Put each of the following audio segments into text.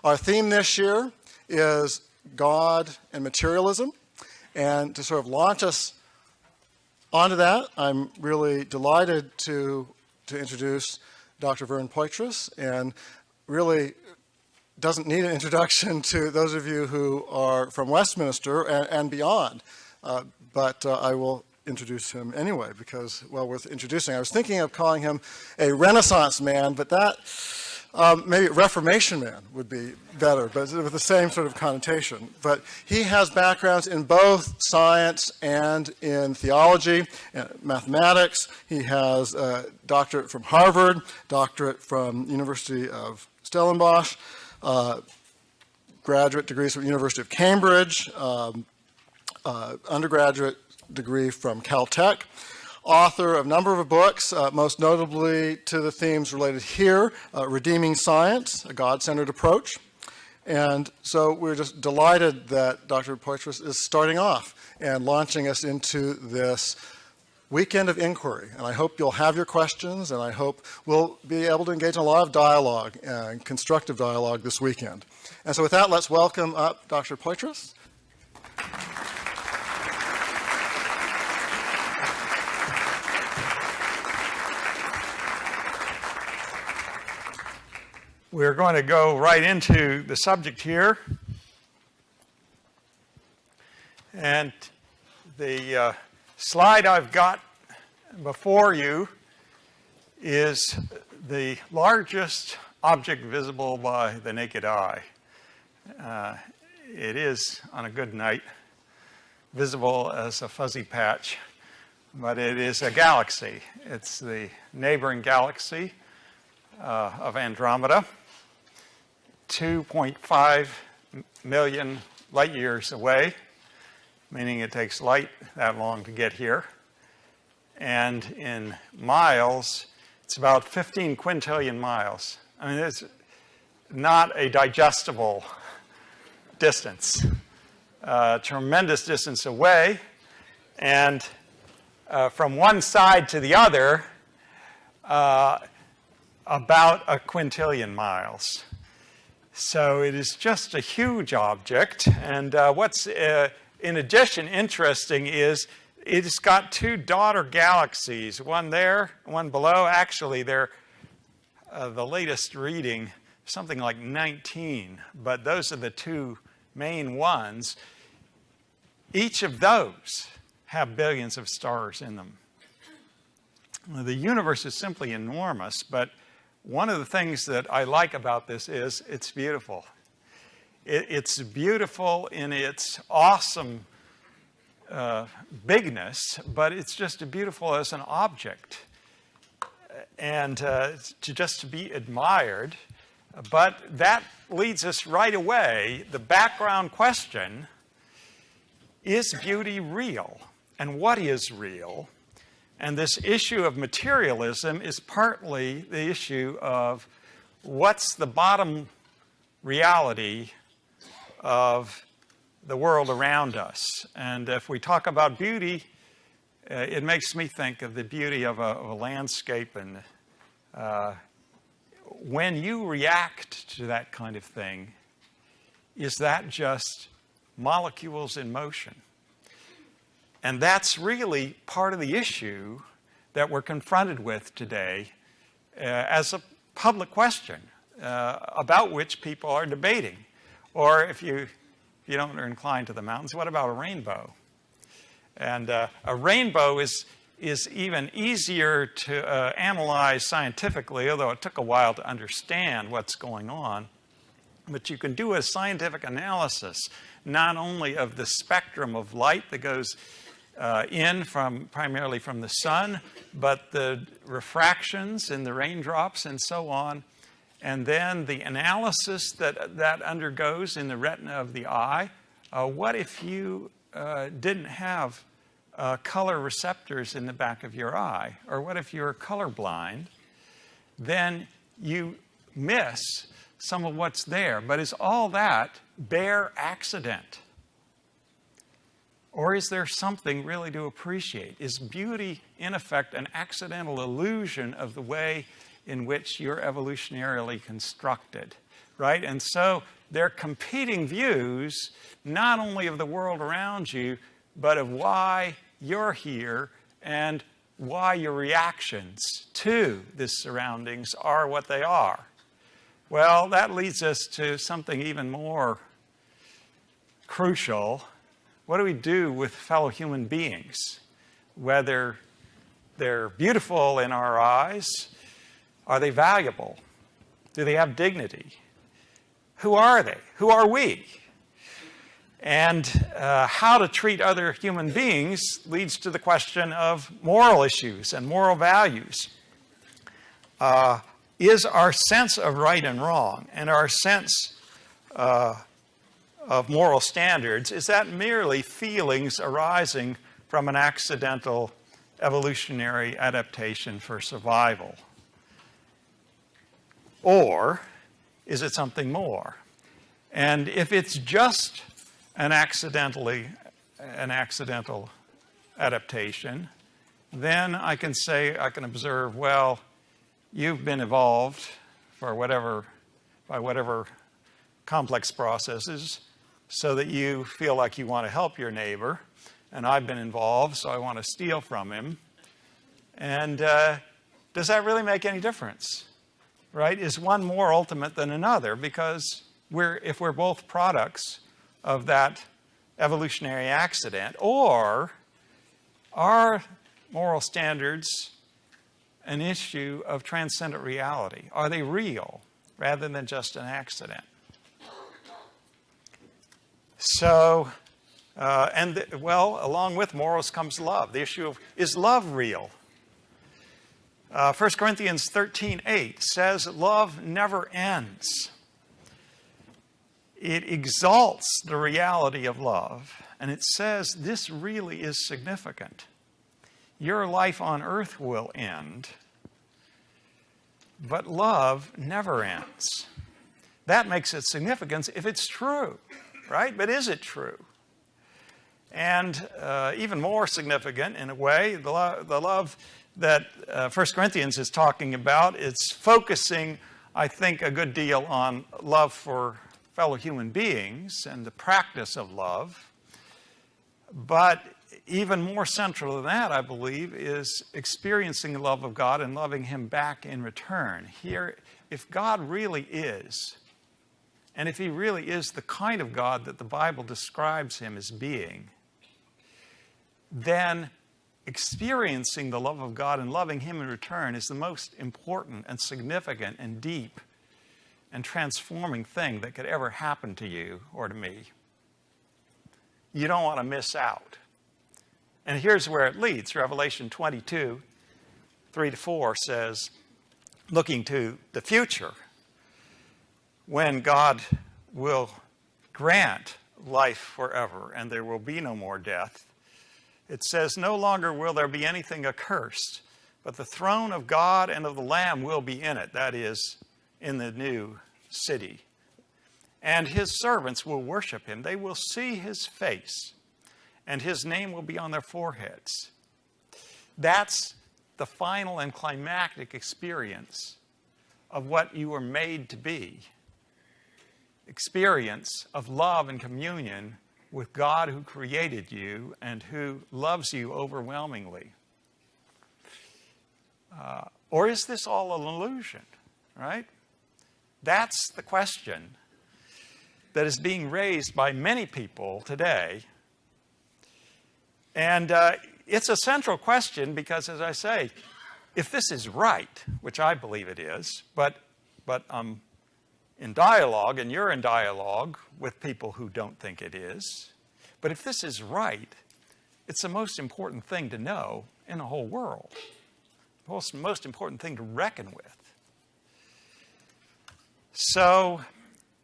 Our theme this year is God and materialism. And to sort of launch us onto that, I'm really delighted to introduce Dr. Vern Poythress, and really doesn't need an introduction to those of you who are from Westminster and beyond. But I will introduce him anyway because, well, worth introducing. I was thinking of calling him a Renaissance man, but that maybe Reformation man would be better, but with the same sort of connotation. But he has backgrounds in both science and in theology and mathematics. He has a doctorate from Harvard, doctorate from University of Stellenbosch, graduate degrees from University of Cambridge, undergraduate degree from Caltech, author of a number of books, most notably to the themes related here, Redeeming Science, a God-centered approach. And so we're just delighted that Dr. Poythress is starting off and launching us into this weekend of inquiry. And I hope you'll have your questions, and I hope we'll be able to engage in a lot of dialogue and constructive dialogue this weekend. And so with that, let's welcome up Dr. Poythress. We're going to go right into the subject here. And the slide I've got before you is the largest object visible by the naked eye. It is, on a good night, visible as a fuzzy patch, but it is a galaxy. It's the neighboring galaxy of Andromeda, 2.5 million light years away, meaning it takes light that long to get here. And in miles, it's about 15 quintillion miles. I mean, it's not a digestible distance. Tremendous distance away. And from one side to the other, about a quintillion miles. So it is just a huge object. And what's in addition interesting is it's got two daughter galaxies, one there, one below. Actually, they're the latest reading, something like 19, but those are the two main ones. Each of those have billions of stars in them. The universe is simply enormous, but one of the things that I like about this is it's beautiful. It's beautiful in its awesome bigness, but it's just beautiful as an object and to be admired. But that leads us right away. The background question, is beauty real? And what is real? And this issue of materialism is partly the issue of what's the bottom reality of the world around us. And if we talk about beauty, it makes me think of the beauty of a landscape. And when you react to that kind of thing, is that just molecules in motion? And that's really part of the issue that we're confronted with today as a public question about which people are debating. Or if you don't are inclined to the mountains, what about a rainbow? And a rainbow is even easier to analyze scientifically, although it took a while to understand what's going on. But you can do a scientific analysis not only of the spectrum of light that goes primarily from the sun, but the refractions in the raindrops and so on. And then the analysis that undergoes in the retina of the eye. What if you didn't have color receptors in the back of your eye? Or what if you're colorblind? Then you miss some of what's there. But is all that bare accident? Or is there something really to appreciate? Is beauty, in effect, an accidental illusion of the way in which you're evolutionarily constructed? right? And so they're competing views, not only of the world around you, but of why you're here and why your reactions to the surroundings are what they are. Well, that leads us to something even more crucial. What do we do with fellow human beings? Whether they're beautiful in our eyes, are they valuable? Do they have dignity? Who are they? Who are we? And how to treat other human beings leads to the question of moral issues and moral values. Is our sense of right and wrong and our sense of moral standards, is that merely feelings arising from an accidental evolutionary adaptation for survival? Or is it something more? And if it's just an accidental adaptation, then I can say, I can observe, well, you've been evolved by whatever complex processes so that you feel like you want to help your neighbor, and I've been involved, so I want to steal from him. And does that really make any difference? Right? Is one more ultimate than another? Because if we're both products of that evolutionary accident, or are moral standards an issue of transcendent reality? Are they real rather than just an accident? So, along with morals comes love. The issue of, is love real? 1 Corinthians 13:8 says love never ends. It exalts the reality of love, and it says this really is significant. Your life on earth will end, but love never ends. That makes it significant if it's true, right? But is it true? And even more significant, in a way, the love that 1 Corinthians is talking about, it's focusing, I think, a good deal on love for fellow human beings and the practice of love. But even more central than that, I believe, is experiencing the love of God and loving Him back in return. Here, if God really is, and if He really is the kind of God that the Bible describes Him as being, then experiencing the love of God and loving Him in return is the most important and significant and deep and transforming thing that could ever happen to you or to me. You don't want to miss out. And here's where it leads. Revelation 22, 3-4 says, looking to the future, when God will grant life forever and there will be no more death, it says, no longer will there be anything accursed, but the throne of God and of the Lamb will be in it, that is, in the new city. And His servants will worship Him. They will see His face, and His name will be on their foreheads. That's the final and climactic experience of what you were made to be. Experience of love and communion with God who created you and who loves you overwhelmingly. Or is this all an illusion, right? That's the question that is being raised by many people today. And it's a central question because, as I say, if this is right, which I believe it is, but I'm in dialogue, and you're in dialogue with people who don't think it is. But if this is right, it's the most important thing to know in the whole world. The most important thing to reckon with. So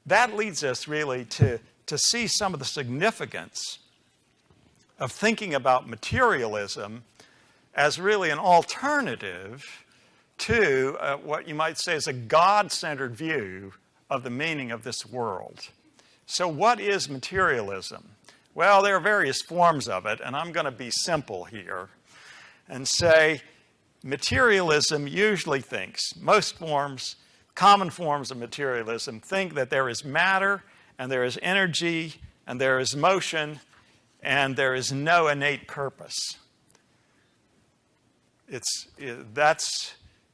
that leads us really to see some of the significance of thinking about materialism as really an alternative to what you might say is a God-centered view of the meaning of this world. So what is materialism? Well, there are various forms of it, and I'm going to be simple here and say materialism usually thinks, most forms common forms of materialism think that there is matter and there is energy and there is motion and there is no innate purpose.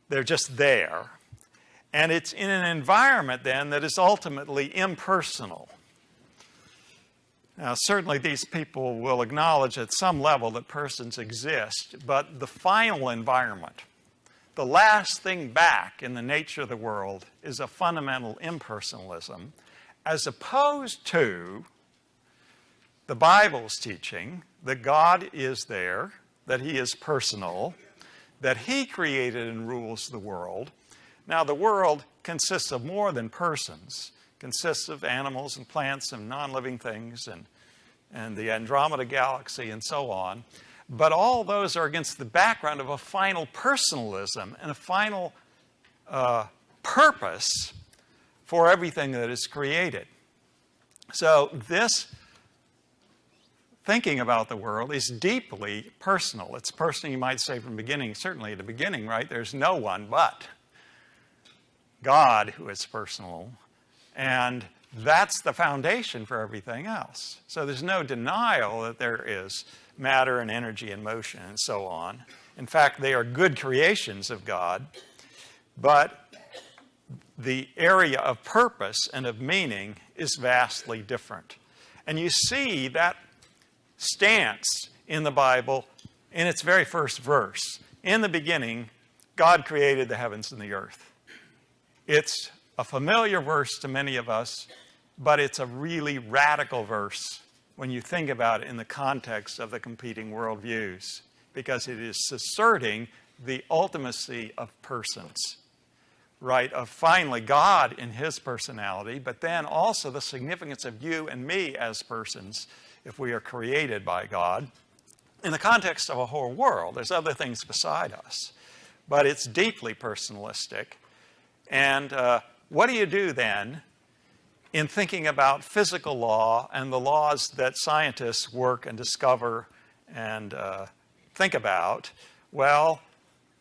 They're just there. And it's in an environment then that is ultimately impersonal. Now, certainly these people will acknowledge at some level that persons exist, but the final environment, the last thing back in the nature of the world, is a fundamental impersonalism, as opposed to the Bible's teaching that God is there, that he is personal, that he created and rules the world. Now, the world consists of more than persons. Consists of animals and plants and non-living things and the Andromeda galaxy and so on. But all those are against the background of a final personalism and a final purpose for everything that is created. So this thinking about the world is deeply personal. It's personal, you might say, from the beginning. Certainly at the beginning, right? There's no one but God who is personal. And that's the foundation for everything else. So there's no denial that there is matter and energy and motion and so on. In fact, they are good creations of God. But the area of purpose and of meaning is vastly different. And you see that stance in the Bible in its very first verse. In the beginning, God created the heavens and the earth. It's a familiar verse to many of us, but it's a really radical verse when you think about it in the context of the competing worldviews, because it is asserting the ultimacy of persons, right? Of finally God in his personality, but then also the significance of you and me as persons if we are created by God in the context of a whole world. There's other things beside us, but it's deeply personalistic. And what do you do then in thinking about physical law and the laws that scientists work and discover and think about? Well,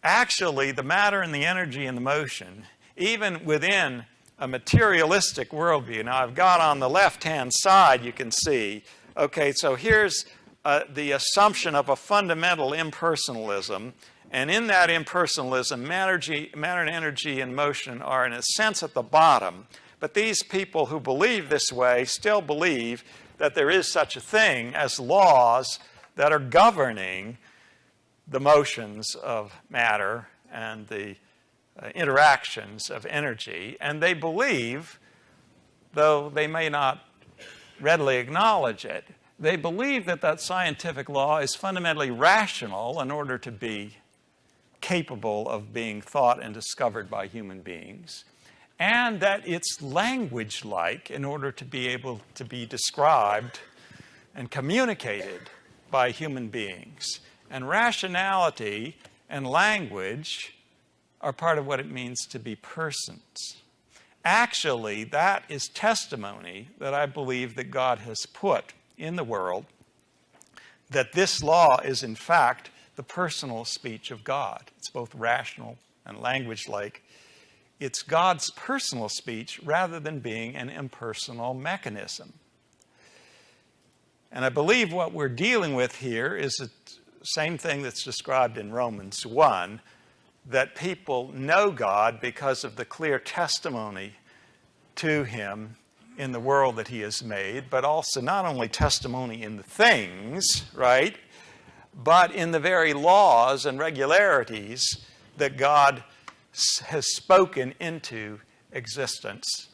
actually, the matter and the energy and the motion, even within a materialistic worldview. Now, I've got on the left-hand side, you can see, okay, so here's the assumption of a fundamental impersonalism. And in that impersonalism, matter and energy and motion are in a sense at the bottom. But these people who believe this way still believe that there is such a thing as laws that are governing the motions of matter and the interactions of energy. And they believe, though they may not readily acknowledge it, they believe that that scientific law is fundamentally rational in order to be capable of being thought and discovered by human beings, and that it's language-like in order to be able to be described and communicated by human beings. And rationality and language are part of what it means to be persons. Actually, that is testimony that I believe that God has put in the world, that this law is in fact the personal speech of God. It's both rational and language-like. It's God's personal speech rather than being an impersonal mechanism. And I believe what we're dealing with here is the same thing that's described in Romans 1, that people know God because of the clear testimony to him in the world that he has made, but also not only testimony in the things, right, but in the very laws and regularities that God has spoken into existence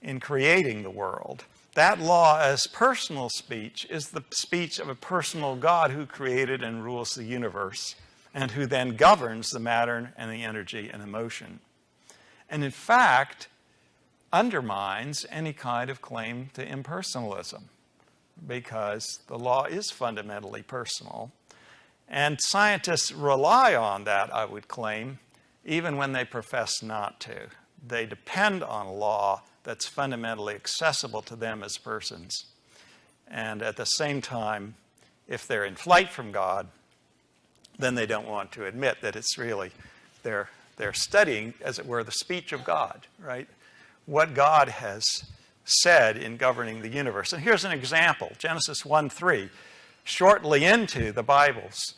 in creating the world. That law as personal speech is the speech of a personal God who created and rules the universe and who then governs the matter and the energy and emotion. And in fact, undermines any kind of claim to impersonalism, because the law is fundamentally personal. And scientists rely on that, I would claim, even when they profess not to. They depend on a law that's fundamentally accessible to them as persons. And at the same time, if they're in flight from God, then they don't want to admit that it's really their They're studying, as it were, the speech of God, right? What God has said in governing the universe. And here's an example, Genesis 1:3. Shortly into the Bible's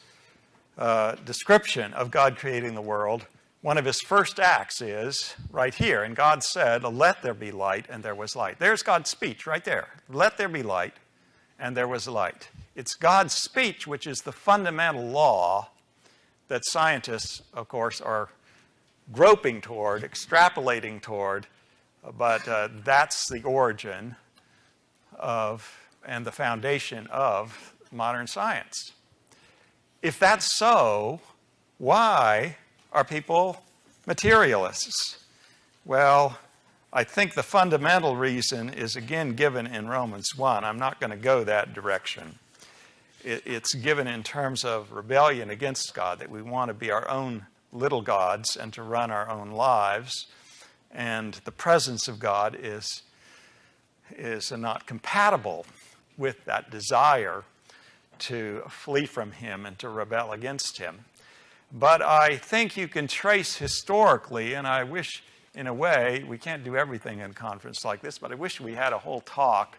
description of God creating the world, one of his first acts is right here. And God said, "Let there be light," and there was light. There's God's speech right there. Let there be light, and there was light. It's God's speech which is the fundamental law that scientists, of course, are groping toward, extrapolating toward, but that's the origin of and the foundation of modern science. If that's so, why are people materialists? Well, I think the fundamental reason is again given in Romans 1. I'm not going to go that direction. It's given in terms of rebellion against God, that we want to be our own little gods and to run our own lives. And the presence of God is not compatible with that desire to flee from him and to rebel against him. But I think you can trace historically, and I wish, in a way, we can't do everything in a conference like this, but I wish we had a whole talk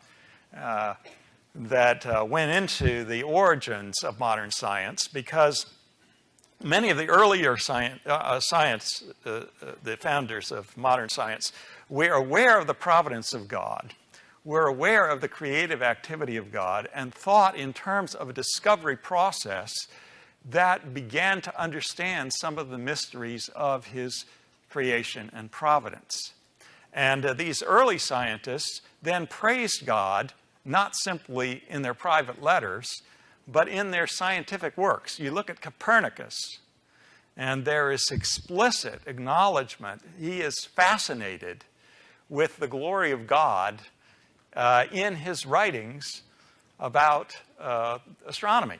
that went into the origins of modern science, because many of the earlier the founders of modern science, were aware of the providence of God, were aware of the creative activity of God, and thought in terms of a discovery process that began to understand some of the mysteries of his creation and providence. And these early scientists then praised God, not simply in their private letters, but in their scientific works. You look at Copernicus, and there is explicit acknowledgement. He is fascinated with the glory of God in his writings about astronomy.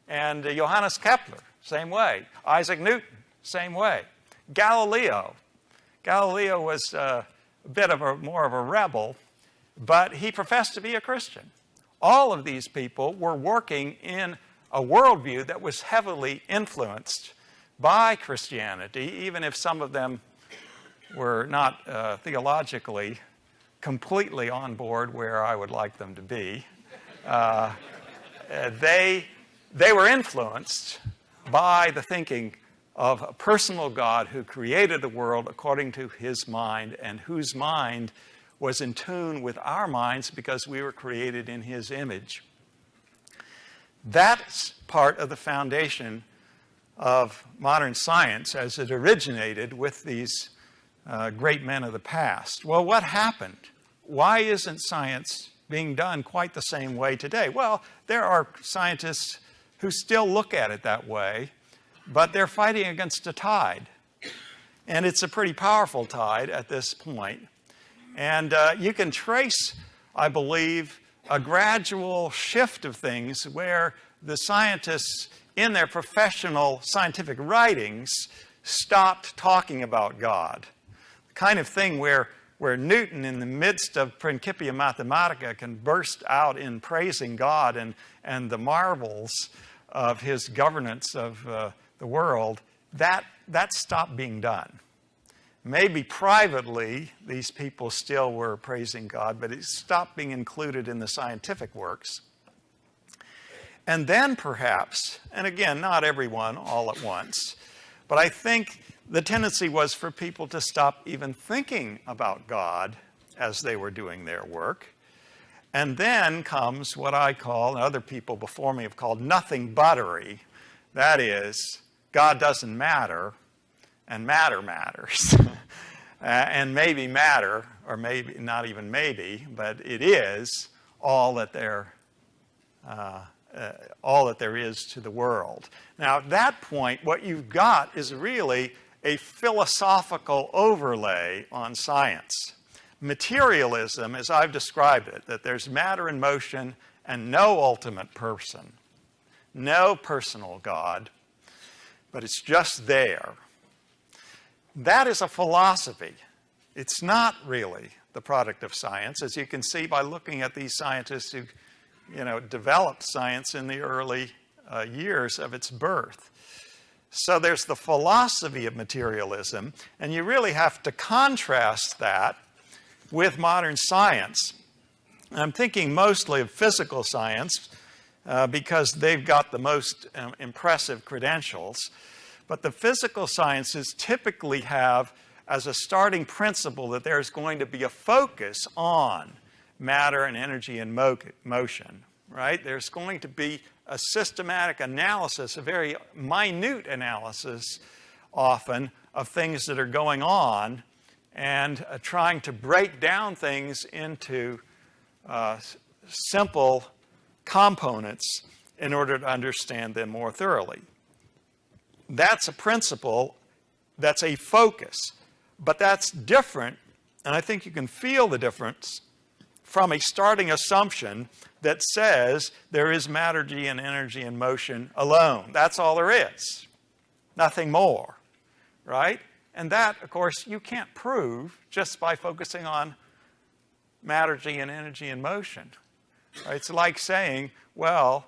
And Johannes Kepler, same way. Isaac Newton, same way. Galileo was a bit of more of a rebel, but he professed to be a Christian. All of these people were working in a worldview that was heavily influenced by Christianity, even if some of them were not theologically completely on board where I would like them to be. They were influenced by the thinking of a personal God who created the world according to his mind, and whose mind was in tune with our minds because we were created in his image. That's part of the foundation of modern science as it originated with these great men of the past. Well, what happened? Why isn't science being done quite the same way today? Well, there are scientists who still look at it that way, but they're fighting against a tide. And it's a pretty powerful tide at this point. And you can trace, I believe, a gradual shift of things where the scientists in their professional scientific writings stopped talking about God. The kind of thing where Newton, in the midst of Principia Mathematica, can burst out in praising God and the marvels of his governance of the world, that stopped being done. Maybe privately, these people still were praising God, but it stopped being included in the scientific works. And then perhaps, and again, not everyone all at once, but I think the tendency was for people to stop even thinking about God as they were doing their work. And then comes what I call, and other people before me have called, nothing buttery. That is, God doesn't matter, and matter matters. And maybe matter, or maybe not even maybe, but it is all that there is to the world. Now, at that point, what you've got is really a philosophical overlay on science. Materialism, as I've described it, that there's matter in motion and no ultimate person, no personal God, but it's just there. That is a philosophy. It's not really the product of science, as you can see by looking at these scientists who, developed science in the early years of its birth. So there's the philosophy of materialism, and you really have to contrast that with modern science. I'm thinking mostly of physical science because they've got the most impressive credentials. But the physical sciences typically have as a starting principle that there's going to be a focus on matter and energy and motion, right? There's going to be a systematic analysis, a very minute analysis often of things that are going on, and trying to break down things into simple components in order to understand them more thoroughly. That's a principle, that's a focus, but that's different, and I think you can feel the difference from a starting assumption that says there is matter, and energy, and motion alone. That's all there is. Nothing more, right? And that, of course, you can't prove just by focusing on matter, and energy, and motion. Right? It's like saying, well,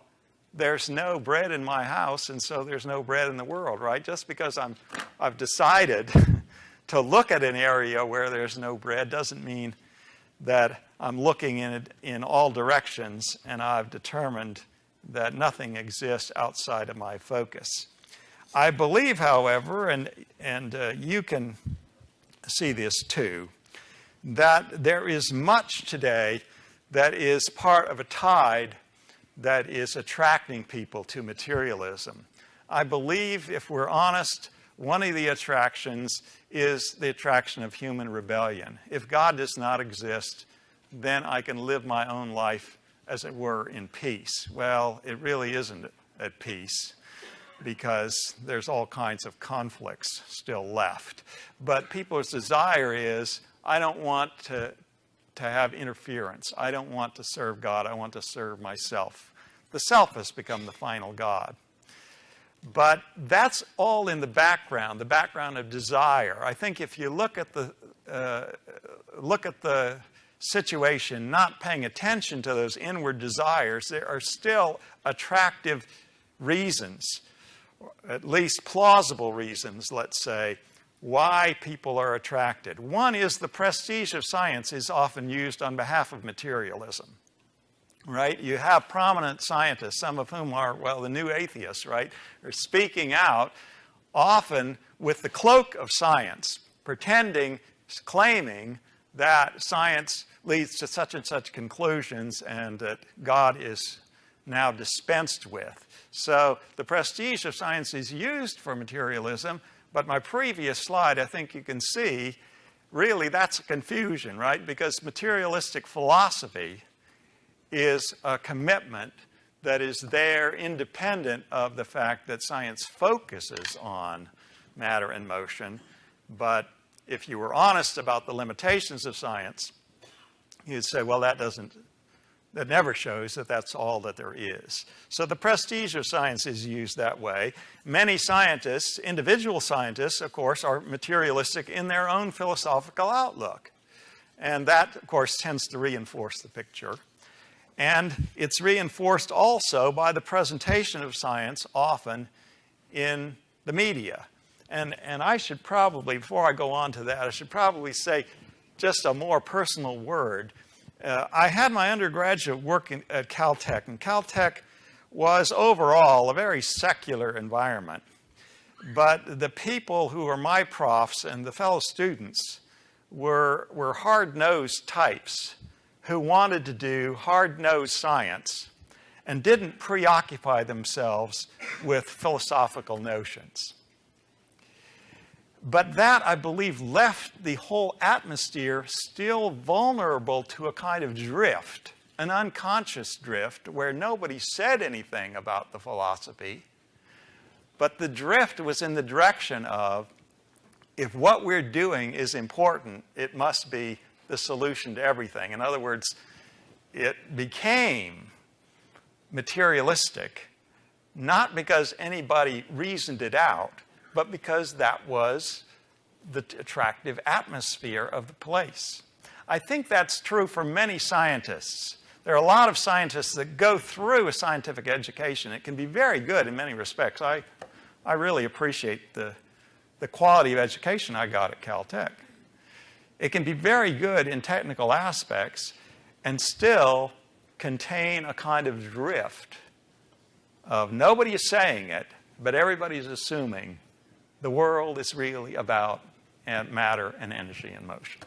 there's no bread in my house, and so there's no bread in the world, right? Just because I've decided to look at an area where there's no bread doesn't mean that I'm looking in it in all directions and I've determined that nothing exists outside of my focus. I believe, however, and you can see this too, that there is much today that is part of a tide that is attracting people to materialism. I believe, if we're honest, one of the attractions is the attraction of human rebellion. If God does not exist, then I can live my own life, as it were, in peace. Well, it really isn't at peace, because there's all kinds of conflicts still left. But people's desire is, I don't want to have interference. I don't want to serve God. I want to serve myself. The self has become the final God. But that's all in the background of desire. I think if you look at the situation, not paying attention to those inward desires, there are still attractive reasons, at least plausible reasons, let's say, why people are attracted. One is the prestige of science is often used on behalf of materialism. Right? You have prominent scientists, some of whom are, well, the new atheists, right? Are speaking out, often with the cloak of science, claiming that science leads to such and such conclusions and that God is now dispensed with. So the prestige of science is used for materialism, but my previous slide, I think you can see, really that's a confusion, right? Because materialistic philosophy is a commitment that is there independent of the fact that science focuses on matter and motion. But if you were honest about the limitations of science, you'd say, well, that never shows that that's all that there is. So the prestige of science is used that way. Many scientists, individual scientists, of course, are materialistic in their own philosophical outlook. And that, of course, tends to reinforce the picture. And it's reinforced also by the presentation of science often in the media. And I should probably, before I go on to that, I should probably say just a more personal word. I had my undergraduate work at Caltech, and Caltech was overall a very secular environment. But the people who were my profs and the fellow students were hard-nosed types who wanted to do hard-nosed science and didn't preoccupy themselves with philosophical notions. But that, I believe, left the whole atmosphere still vulnerable to a kind of drift, an unconscious drift, where nobody said anything about the philosophy, but the drift was in the direction of, if what we're doing is important, it must be the solution to everything. In other words, it became materialistic, not because anybody reasoned it out, but because that was the attractive atmosphere of the place. I think that's true for many scientists. There are a lot of scientists that go through a scientific education. It can be very good in many respects. I I really appreciate the quality of education I got at Caltech. It can be very good in technical aspects and still contain a kind of drift of nobody is saying it, but everybody's assuming the world is really about matter and energy and motion.